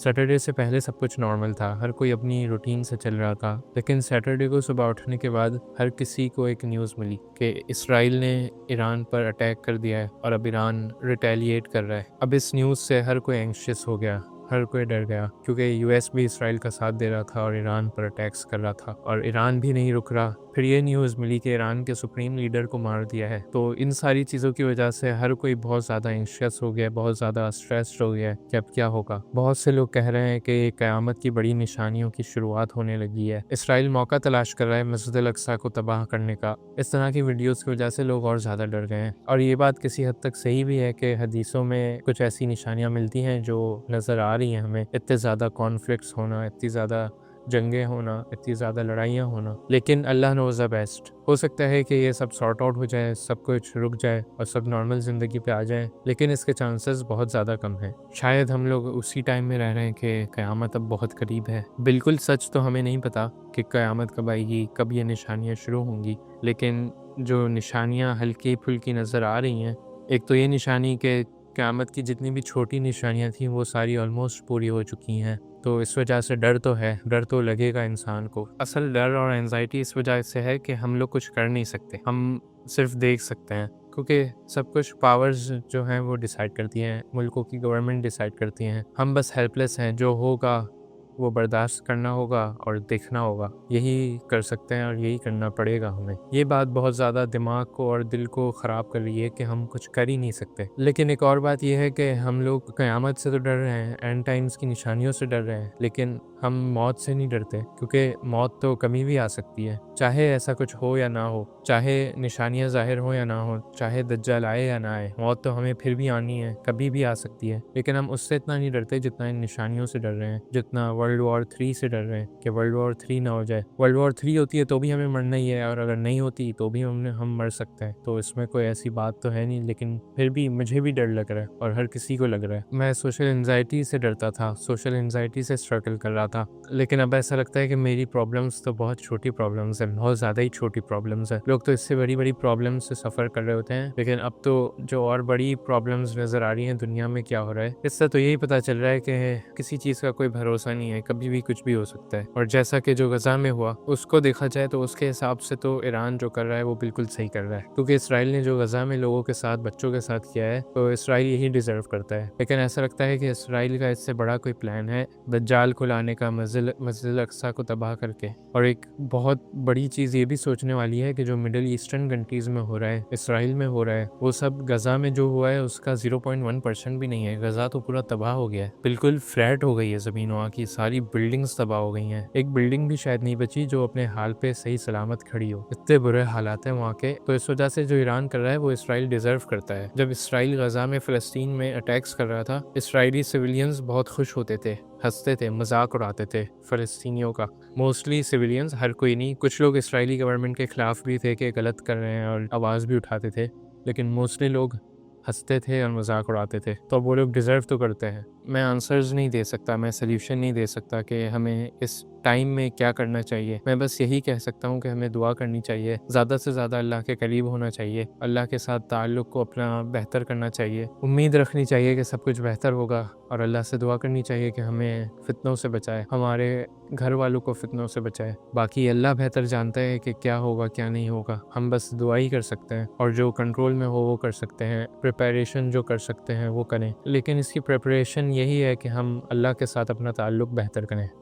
Saturday से पहले सब कुछ नॉर्मल था, हर कोई अपनी रूटीन से चल रहा था। लेकिन सैटरडे को सुबह उठने के बाद हर किसी को एक न्यूज़ मिली कि इसराइल ने ईरान पर अटैक कर दिया है और अब ईरान रिटेलिएट कर रहा है। अब इस न्यूज़ से हर कोई एंग्शियस हो गया, हर कोई डर गया, क्योंकि यूएस भी इसराइल का साथ दे रहा था और ईरान पर अटैक्स कर रहा था और ईरान भी नहीं रुक रहा। फिर ये न्यूज़ मिली कि ईरान के सुप्रीम लीडर को मार दिया है। तो इन सारी चीज़ों की वजह से हर कोई बहुत ज़्यादा एंग्शियस हो गया, बहुत ज़्यादा स्ट्रेस्ड हो गया है कि अब क्या होगा। बहुत से लोग कह रहे हैं कि क़यामत की बड़ी निशानियों की शुरुआत होने लगी है। इसराइल मौका तलाश कर रहा है मस्जिद अल अक्सा को तबाह करने का। इस तरह की वीडियोज़ की वजह से लोग और ज़्यादा डर गए हैं। और ये बात किसी हद तक सही भी है कि हदीसों में कुछ ऐसी निशानियाँ मिलती हैं जो नज़र आ रही हैं हमें, इतने ज़्यादा कॉन्फ्लिक्ट्स होना, इतनी ज़्यादा जंगें होना, इतनी ज़्यादा लड़ाइयाँ होना। लेकिन अल्लाह नोज़ द बेस्ट। हो सकता है कि ये सब सॉर्ट आउट हो जाए, सब कुछ रुक जाए और सब नॉर्मल ज़िंदगी पे आ जाए, लेकिन इसके चांसेस बहुत ज़्यादा कम हैं। शायद हम लोग उसी टाइम में रह रहे हैं कि क़यामत अब बहुत करीब है। बिल्कुल सच तो हमें नहीं पता कि क़यामत कब आएगी, कब ये निशानियाँ शुरू होंगी, लेकिन जो निशानियाँ हल्की-फुल्की नज़र आ रही हैं, एक तो ये निशानी कि क़यामत की जितनी भी छोटी निशानियाँ थीं वो सारी ऑलमोस्ट पूरी हो चुकी हैं। तो इस वजह से डर तो है, डर तो लगेगा इंसान को। असल डर और एंजाइटी इस वजह से है कि हम लोग कुछ कर नहीं सकते, हम सिर्फ देख सकते हैं, क्योंकि सब कुछ पावर्स जो हैं वो डिसाइड करती हैं, मुल्कों की गवर्नमेंट डिसाइड करती हैं। हम बस हेल्पलेस हैं, जो होगा वो बर्दाश्त करना होगा और देखना होगा। यही कर सकते हैं और यही करना पड़ेगा हमें। ये बात बहुत ज़्यादा दिमाग को और दिल को ख़राब कर रही है कि हम कुछ कर ही नहीं सकते। लेकिन एक और बात यह है कि हम लोग क़यामत से तो डर रहे हैं, एंड टाइम्स की निशानियों से डर रहे हैं, लेकिन हम मौत से नहीं डरते, क्योंकि मौत तो कभी भी आ सकती है। चाहे ऐसा कुछ हो या ना हो, चाहे निशानियाँ ज़ाहिर हो या ना हो, चाहे दज्जाल आए या ना आए, मौत तो हमें फिर भी आनी है, कभी भी आ सकती है। लेकिन हम उससे इतना नहीं डरते जितना इन निशानियों से डर रहे हैं, जितना वर्ल्ड वॉर 3 से डर रहे हैं कि वर्ल्ड वॉर 3 ना हो जाए। वर्ल्ड वॉर 3 होती है तो भी हमें मरना ही है, और अगर नहीं होती तो भी हम मर सकते हैं। तो इसमें कोई ऐसी बात तो है नहीं, लेकिन फिर भी मुझे भी डर लग रहा है और हर किसी को लग रहा है। मैं सोशल एंजाइटी से डरता था, सोशल एंजाइटी से स्ट्रगल कर रहा था, लेकिन अब ऐसा लगता है कि मेरी प्रॉब्लम्स तो बहुत छोटी प्रॉब्लम्स हैं, बहुत ज़्यादा ही छोटी प्रॉब्लम्स हैं। लोग तो इससे बड़ी बड़ी प्रॉब्लम्स से सफ़र कर रहे होते हैं, लेकिन अब तो जो और बड़ी प्रॉब्लम्स नज़र आ रही हैं दुनिया में क्या हो रहा है, इससे तो यही पता चल रहा है कि किसी चीज़ का कोई भरोसा नहीं है, कभी भी कुछ भी हो सकता है। और जैसा कि जो गज़ा में हुआ उसको देखा जाए तो उसके हिसाब से तो ईरान जो कर रहा है वो बिल्कुल सही कर रहा है, क्योंकि इसराइल ने जो गज़ा में लोगों के साथ, बच्चों के साथ किया है, तो इसराइल यही डिज़र्व करता है। लेकिन ऐसा लगता है कि इसराइल का इससे बड़ा कोई प्लान है दज्जाल को लाने का, मस्जिद अक्सा को तबाह करके। और एक बहुत बड़ी चीज़ ये भी सोचने वाली है कि जो मिडिल ईस्टर्न कंट्रीज़ में हो रहा है, इसराइल में हो रहा है, वो सब गज़ा में जो हुआ है उसका 0.1% भी नहीं है। गज़ा तो पूरा तबाह हो गया है, बिल्कुल फ्लैट हो गई है ज़मीन, वहाँ की सारी बिल्डिंग्स तबाह हो गई हैं। एक बिल्डिंग भी शायद नहीं बची जो अपने हाल पे सही सलामत खड़ी हो। इतने बुरे हालात हैं वहाँ के। तो इस वजह से जो ईरान कर रहा है वो इसराइल डिज़र्व करता है। जब इसराइल गज़ा में फ़लस्तीन में अटैक्स कर रहा था, इसराइली सिविलियंस बहुत खुश होते थे, हंसते थे, मजाक उड़ाते थे फ़लस्तीनियों का। मोस्टली सिविलियंस, हर कोई नहीं। कुछ लोग इसराइली गवर्नमेंट के ख़िलाफ़ भी थे कि गलत कर रहे हैं और आवाज़ भी उठाते थे, लेकिन मोस्टली लोग हंसते थे और मजाक उड़ाते थे। तो वो लोग डिज़र्व तो करते हैं। मैं आंसर्स नहीं दे सकता, मैं सल्यूशन नहीं दे सकता कि हमें इस टाइम में क्या करना चाहिए। मैं बस यही कह सकता हूँ कि हमें दुआ करनी चाहिए, ज़्यादा से ज़्यादा अल्लाह के करीब होना चाहिए, अल्लाह के साथ ताल्लुक़ को अपना बेहतर करना चाहिए, उम्मीद रखनी चाहिए कि सब कुछ बेहतर होगा, और अल्लाह से दुआ करनी चाहिए कि हमें फ़ितनों से बचाए, हमारे घर वालों को फ़ितनों से बचाए। बाकी अल्लाह बेहतर जानता है कि क्या होगा क्या नहीं होगा, हम बस दुआ ही कर सकते हैं, और जो कंट्रोल में हो वो कर सकते हैं, प्रिपरेशन जो कर सकते हैं वो करें। लेकिन इसकी प्रिपरेशन यही है कि हम अल्लाह के साथ अपना ताल्लुक़ बेहतर करें।